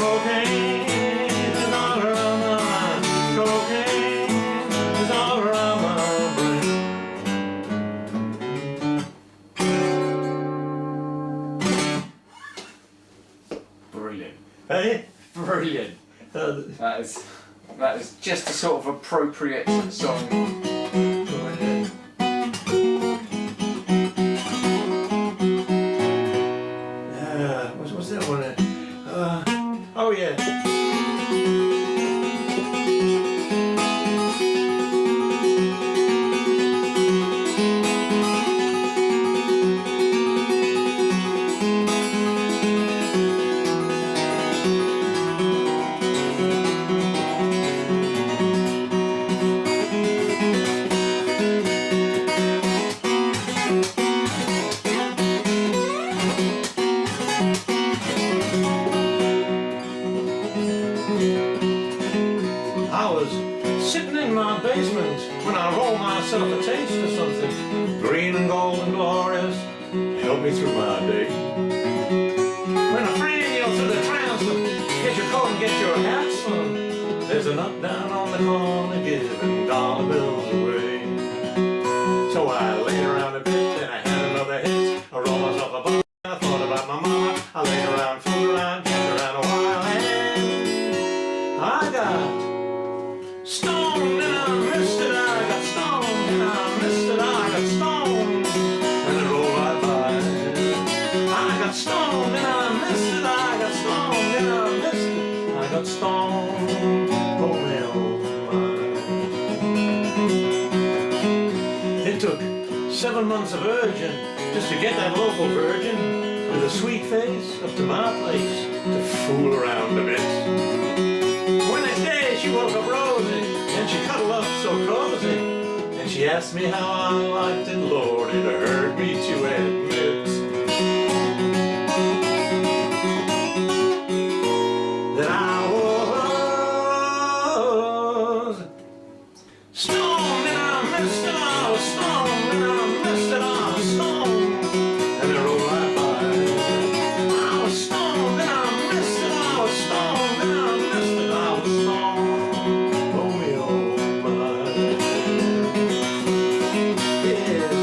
Cocaine is all around my. Cocaine is all around my brain. Brilliant. Hey? Brilliant. Uh, That is just a sort of appropriate song. What's that one? Oh yeah. I was sitting in my basement when I rolled myself a taste of something green and gold and glorious, help me through my day. When a friend yelled through the transom, get your coat and get your hat, son. There's a nut down on the corner giving dollar bills away. So I laid around a bit, then I had another hit. I rolled myself a bone, I thought about my mama. I laid around, fooled around, kicked around a while, and I got stoned and I missed it. I got stoned and I missed it. I got stoned and it rolled right by. I got stoned and I missed it. I got stoned and I missed it. I got stoned. Oh well. It took 7 months of urging just to get that local virgin with a sweet face up to my place to fool around a bit. When next day she woke up rosy and she cuddled up so cozy, and she asked me how I liked it. Lord, it hurt me to admit that I was stoned and I missed it. I was stoned and I missed it. I was stoned and it rolled right by. I was stoned and I missed it. I was stoned and I missed it. I was stoned. Oh me, oh my. Yes.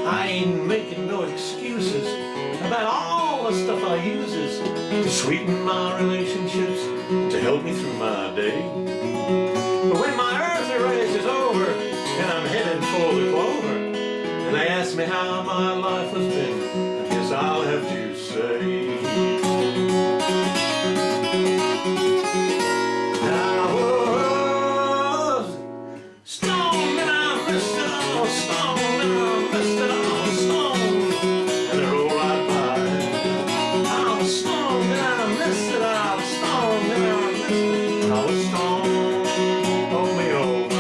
I ain't making no excuses about all the stuff I uses to sweeten my relationships, to help me through my day. But when my earthly race is over and I'm headed for the clover, And they ask me how my life has been, I guess I'll have to say I was stoned and I missed it all, stoned and I missed it all, stoned, and it rolled right by. I was stoned and I missed it all, stoned and I missed it. I was stoned, oh me, oh my.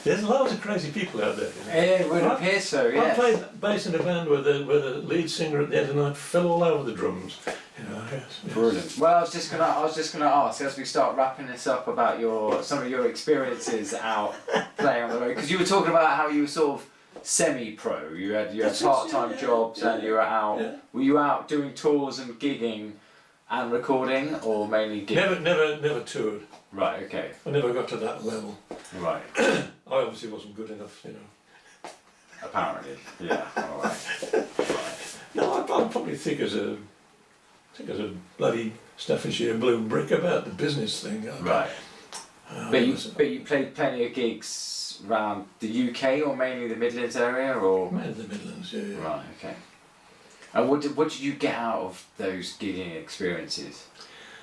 There's loads of crazy people out there. It would appear so, yes. I played bass in a band where the lead singer at the end of the night fell all over the drums. Yes. Brilliant. Well, I was just gonna ask as we start wrapping this up about some of your experiences out playing on the road, because you were talking about how you were sort of semi-pro. You had part-time jobs and you were out. Yeah. Were you out doing tours and gigging and recording, or mainly gigging? Never toured. Right. Okay. I never got to that level. Right. I obviously wasn't good enough, Apparently, yeah. All right. Right. No, I'm probably thick as a bloody Staffordshire blue brick about the business thing. Right. But you played plenty of gigs around the UK or mainly the Midlands area, or? Mainly the Midlands, yeah. Right. Okay. And what did you get out of those gigging experiences?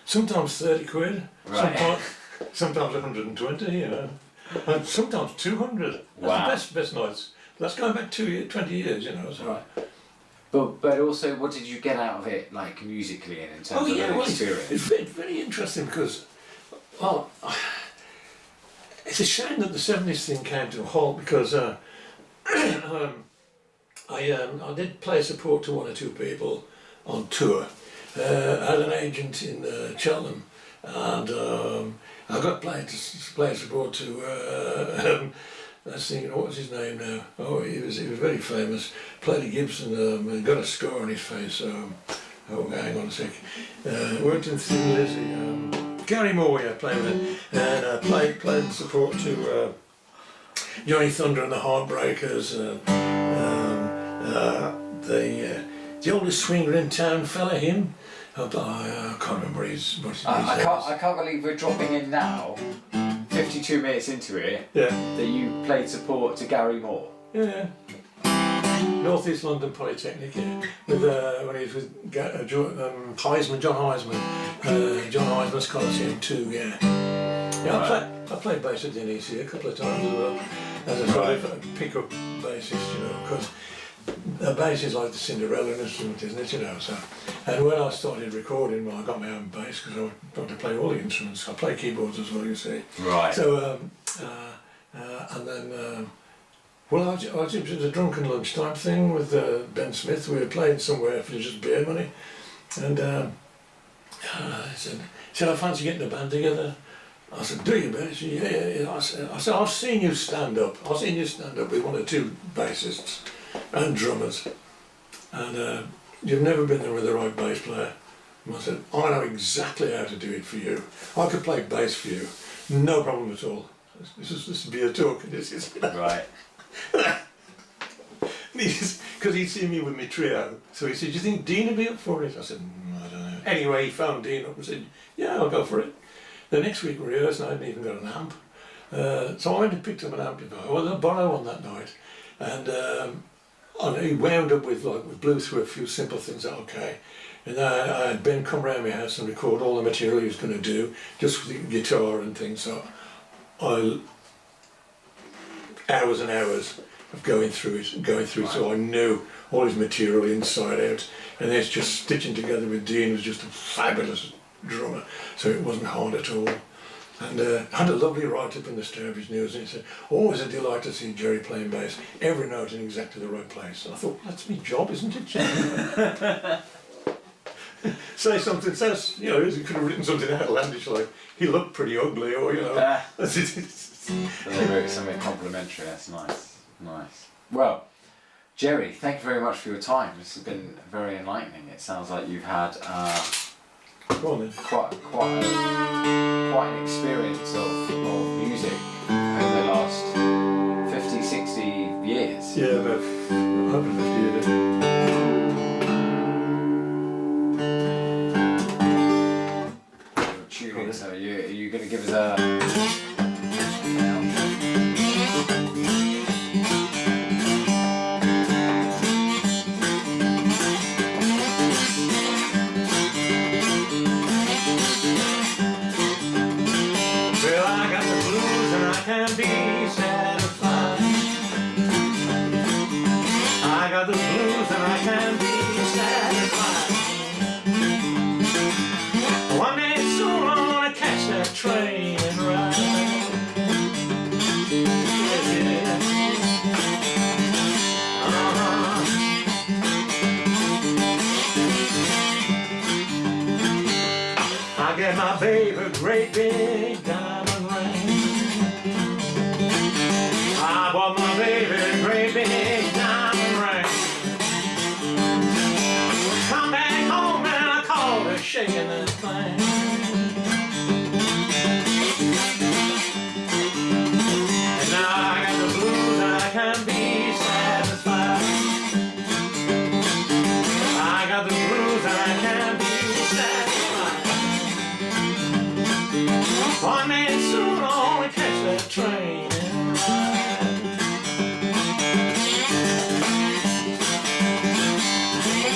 Sometimes 30 quid. Right. Sometimes 120, and sometimes 200. Wow. That's the best nights. That's going back 20 years, So. Right. But also, what did you get out of it, like musically and in terms of the experience? It's very interesting because, well, it's a shame that the 70s thing came to a halt because I did play support to one or two people on tour. I had an agent in Cheltenham, and I got playing support to. Let's think, what was his name now? Oh, he was very famous. Played a Gibson and got a scar on his face. Hang on a sec. Worked in Thin Lizzy. Gary Moore, played with it, and played support to Johnny Thunder and the Heartbreakers. The oldest swinger in town, fella, him. I can't remember his name. I can't believe we're dropping in now, 52 minutes into it, that you played support to Gary Moore. Yeah. North East London Polytechnic, with when he was with John Heisman. John Heisman's Coliseum too, I played bass at the NEC a couple of times as well, as a sort of pick-up bassist, because the bass is like the Cinderella instrument, isn't it, so. And when I started recording, I got my own bass because I wanted to play all the instruments. I play keyboards as well, you see. Right. So, and then, it was a drunken lunchtime thing with Ben Smith. We were playing somewhere for just beer money. And I said, I fancy getting a band together. I said, do you, Ben? He said, yeah. I said, I've seen you stand up. I've seen you stand up with one or two bassists and drummers, and you've never been there with the right bass player. And I said, I know exactly how to do it for you. I could play bass for you, no problem at all. This would be a talk. Right. Because he'd seen me with my trio, so he said, do you think Dean would be up for it? I said, I don't know. Anyway, he phoned Dean up and said, yeah, I'll go for it. The next week we rehearsed and I hadn't even got an amp. So I went and picked up an amplifier. Well, I borrowed one that night, and he wound up with we blew through a few simple things, okay. And I had Ben come round my house and record all the material he was going to do, just with the guitar and things. So hours and hours of going through it, so I knew all his material inside out. And it's just stitching together with Dean was just a fabulous drummer, so it wasn't hard at all. And I had a lovely write-up in the Sturbridge News, and he said, always a delight to see Gerry playing bass, every note in exactly the right place. And I thought, that's my job, isn't it, Gerry? Say something, he could have written something outlandish like, he looked pretty ugly, or, They wrote something complimentary, that's nice. Nice. Well, Gerry, thank you very much for your time. This has been very enlightening. It sounds like you've had quite an experience of music over the last 50, 60, years. Yeah, about 150 years. Tuning, so are you going to give us a... Well, I got the blues and I can be satisfied. I got the blues and I can be satisfied. One day soon I'm gonna catch that train and ride. Yeah. I get my baby a great big diamond ring. I bought my baby a great big diamond ring. Come back home and I called her shaking that thing. And now I got the blues and I can be satisfied. I got the blues and I can be satisfied. One day soon I'll only catch that train and ride.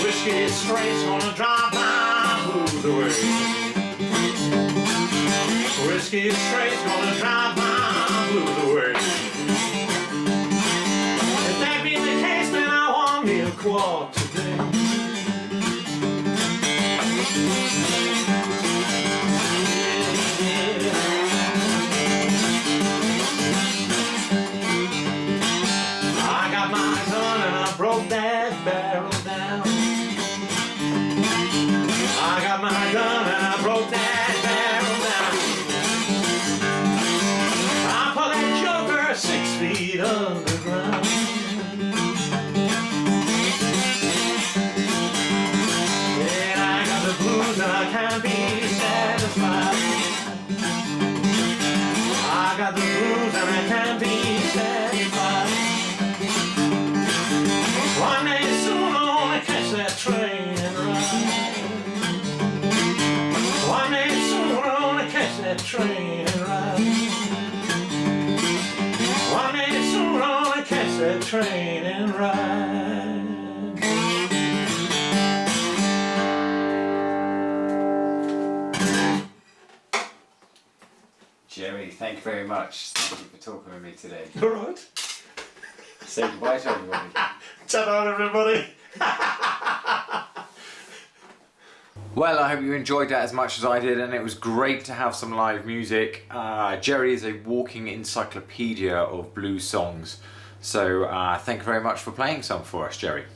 Whiskey straight's gonna drive my blues away. Whiskey straight's gonna drive my blues away. If that be the case, then I want me a quart today. I got my gun and I broke that barrel down. I got my gun and I broke that barrel down. I put that joker 6 feet underground. And I got the blues and I can't be satisfied. I got the blues and I can't be satisfied. One day soon I'll only catch that train and ride. One day soon I'll only catch that train and ride. One day soon I'll only catch that train and ride. Gerry, thank you very much. Thank you for talking with me today. All right. Say goodbye to everybody. Ta-da, everybody. Well, I hope you enjoyed that as much as I did, and it was great to have some live music. Gerry is a walking encyclopedia of blues songs, so thank you very much for playing some for us, Gerry.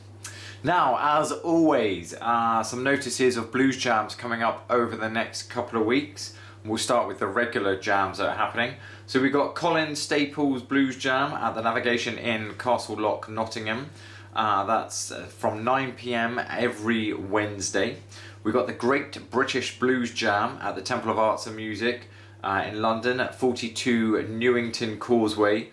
Now, as always, some notices of blues jams coming up over the next couple of weeks. We'll start with the regular jams that are happening. So we've got Colin Staples Blues Jam at the Navigation Inn, Castle Lock, Nottingham. That's from 9 PM every Wednesday. We've got the Great British Blues Jam at the Temple of Arts and Music in London at 42 Newington Causeway.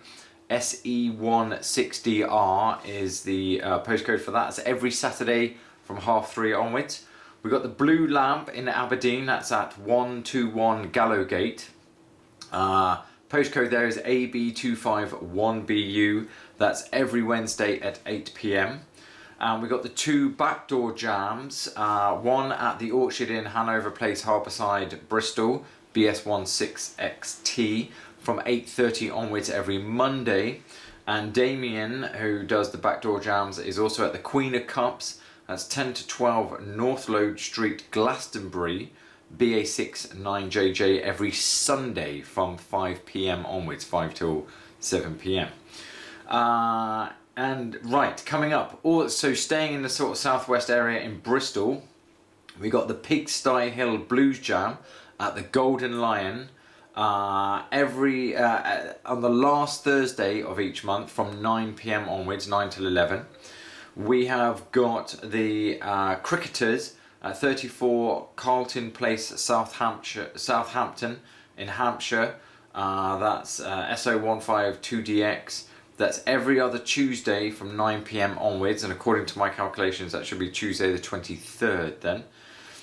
SE1 6DR is the postcode for that. It's every Saturday from 3:30 onwards. We've got the Blue Lamp in Aberdeen, that's at 121 Gallowgate. Postcode there is AB251BU, that's every Wednesday at 8 PM. And we've got the two backdoor jams, one at the Orchard Inn, Hanover Place, Harbourside, Bristol, BS16XT, from 8:30 onwards every Monday. And Damien, who does the backdoor jams, is also at the Queen of Cups. That's 10 to 12 North Lode Street, Glastonbury, BA6 9JJ, every Sunday from 5 PM onwards, 5 till 7 PM. And right, coming up, also staying in the sort of southwest area in Bristol, we got the Pigsty Hill Blues Jam at the Golden Lion on the last Thursday of each month from 9 PM onwards, 9 till 11. We have got the Cricketers at 34 Carlton Place, Southampton in Hampshire. That's SO152DX. That's every other Tuesday from 9 p.m. onwards, and according to my calculations that should be Tuesday the 23rd then.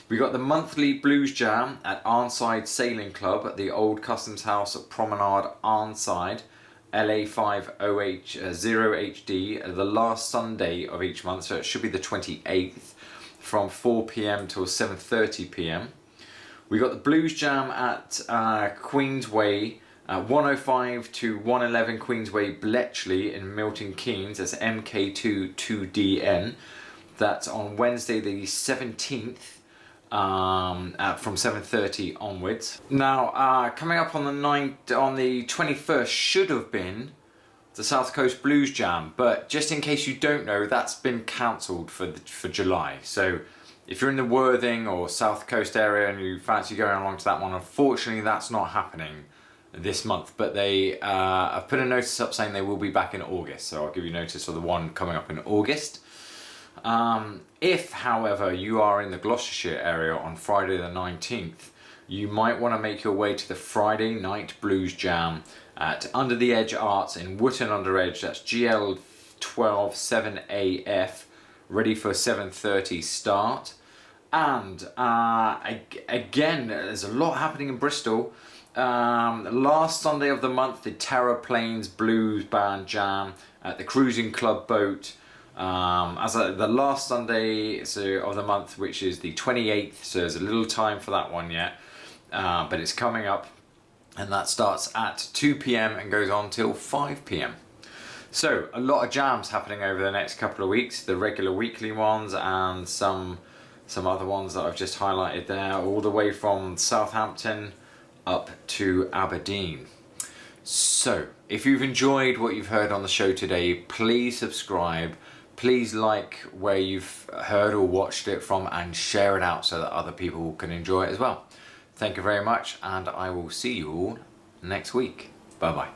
We got the monthly Blues Jam at Arnside Sailing Club at the Old Customs House at Promenade, Arnside, LA50HD, the last Sunday of each month, so it should be the 28th, from 4 p.m. till 7:30 p.m. We got the Blues Jam at Queensway, 105 to 111 Queensway, Bletchley in Milton Keynes. That's MK2 2DN. That's on Wednesday the 17th. From 7:30 onwards. Now, coming up on the 21st should have been the South Coast Blues Jam, but just in case you don't know, that's been cancelled for July. So if you're in the Worthing or South Coast area and you fancy going along to that one, unfortunately that's not happening this month, but they have put a notice up saying they will be back in August, so I'll give you notice for the one coming up in August. If, however, you are in the Gloucestershire area on Friday the 19th, you might want to make your way to the Friday Night Blues Jam at Under the Edge Arts in Wootton Under Edge. That's GL 127AF, ready for 7:30 start. And again, there's a lot happening in Bristol. Last Sunday of the month, the Terror Plains Blues Band Jam at the Cruising Club Boat. The last Sunday of the month, which is the 28th, so there's a little time for that one yet, but it's coming up, and that starts at 2 p.m. and goes on till 5 p.m. So a lot of jams happening over the next couple of weeks, the regular weekly ones and some other ones that I've just highlighted there, all the way from Southampton up to Aberdeen. So if you've enjoyed what you've heard on the show today, please subscribe. Please like where you've heard or watched it from, and share it out so that other people can enjoy it as well. Thank you very much, and I will see you all next week. Bye bye.